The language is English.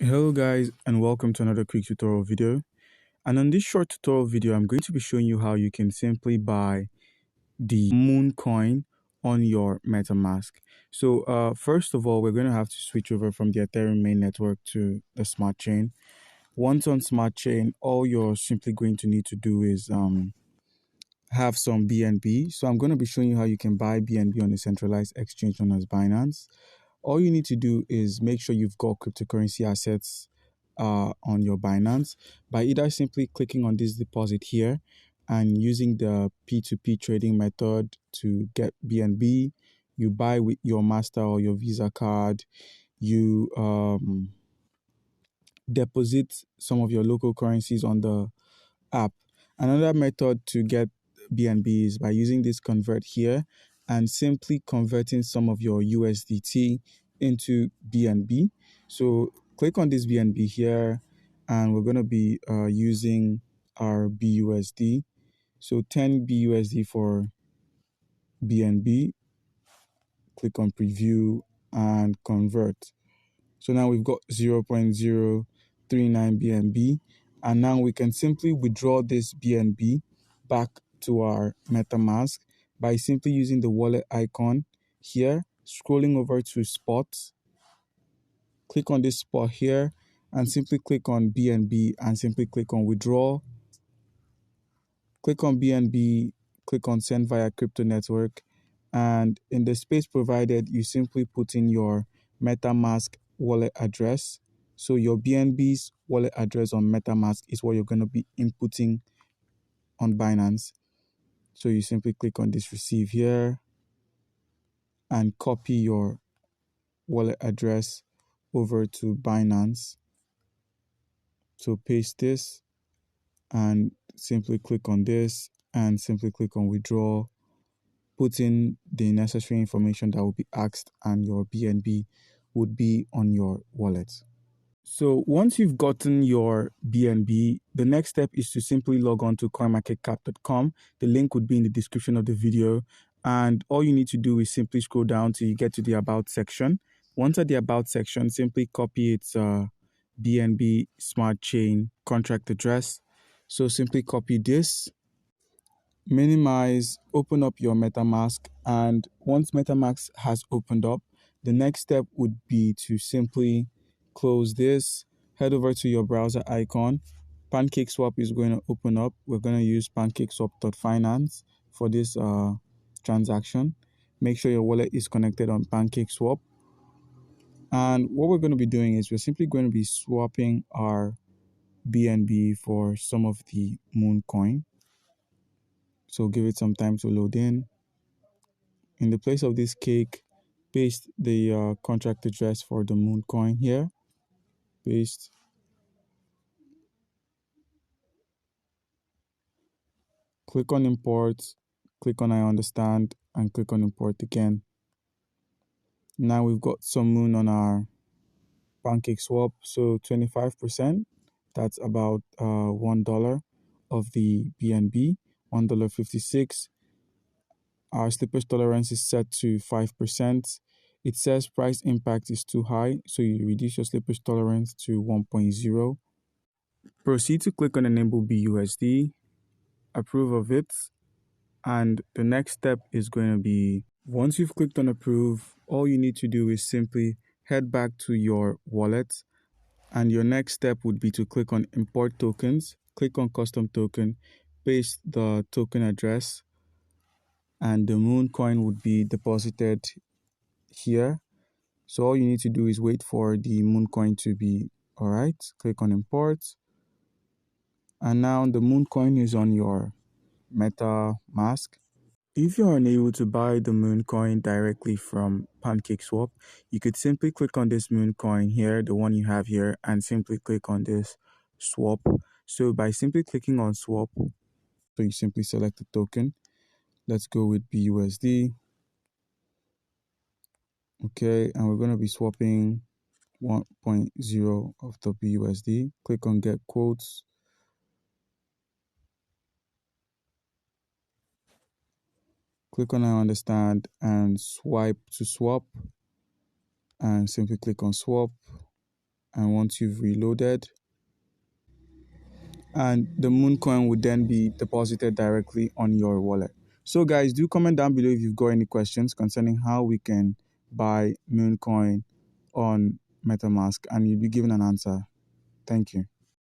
Hello guys, and welcome to another quick tutorial video. And on this short tutorial video, I'm going to be showing you how you can simply buy the Moon Coin on your Metamask. So first of all, we're going to have to switch over from the Ethereum main network to the Smart Chain. Once on Smart Chain, all you're simply going to need to do is have some BNB. So I'm going to be showing you how you can buy BNB on a centralized exchange known as Binance. All you need to do is make sure you've got cryptocurrency assets on your Binance by either simply clicking on this deposit here and using the P2P trading method to get BNB. You buy with your Master or your Visa card. You deposit some of your local currencies on the app. Another method to get BNB is by using this convert here and simply converting some of your USDT into BNB. So click on this BNB here, and we're going to be using our BUSD. So 10 BUSD for BNB. Click on preview and convert. So now we've got 0.039 BNB, and now we can simply withdraw this BNB back to our MetaMask by simply using the wallet icon here, scrolling over to spots, click on this spot here, and simply click on BNB and simply click on withdraw. Click on BNB, click on send via crypto network, and in the space provided, you simply put in your MetaMask wallet address. So your BNB's wallet address on MetaMask is what you're going to be inputting on Binance. So you simply click on this receive here and copy your wallet address over to Binance. So paste this and simply click on this and simply click on withdraw. Put in the necessary information that will be asked, and your BNB would be on your wallet. So once you've gotten your BNB, the next step is to simply log on to coinmarketcap.com. The link would be in the description of the video. And all you need to do is simply scroll down till you get to the About section. Once at the About section, simply copy its BNB Smart Chain contract address. So simply copy this, minimize, open up your MetaMask, and once MetaMask has opened up, the next step would be to simply close this, head over to your browser icon. PancakeSwap is going to open up. We're going to use PancakeSwap.finance for this transaction. Make sure your wallet is connected on PancakeSwap. And what we're going to be doing is we're simply going to be swapping our BNB for some of the Moon Coin. So give it some time to load in. In the place of this cake, paste the contract address for the Moon Coin here. Paste. Click on import, click on I understand, and click on import again. Now we've got some Moon on our PancakeSwap, so 25%. That's about $1 of the BNB, $1.56. Our slippage tolerance is set to 5%. It says price impact is too high, so you reduce your slippage tolerance to 1.0. Proceed to click on Enable BUSD, approve of it, and the next step is going to be, once you've clicked on approve, all you need to do is simply head back to your wallet, and your next step would be to click on Import Tokens, click on Custom Token, paste the token address, and the Moon coin would be deposited here. So all you need to do is wait for the Moon coin to be alright. Click on import, and now the Moon coin is on your MetaMask. If you're unable to buy the Moon coin directly from PancakeSwap, you could simply click on this Moon coin here, the one you have here, and simply click on this swap. So by simply clicking on swap, so you simply select the token. Let's go with BUSD. Okay, and we're going to be swapping 1.0 of the BUSD. Click on get quotes. Click on I understand and swipe to swap, and simply click on swap. And once you've reloaded, and the Mooncoin would then be deposited directly on your wallet. So guys, do comment down below if you've got any questions concerning how we can buy Mooncoin on Metamask, and you'll be given an answer. Thank you.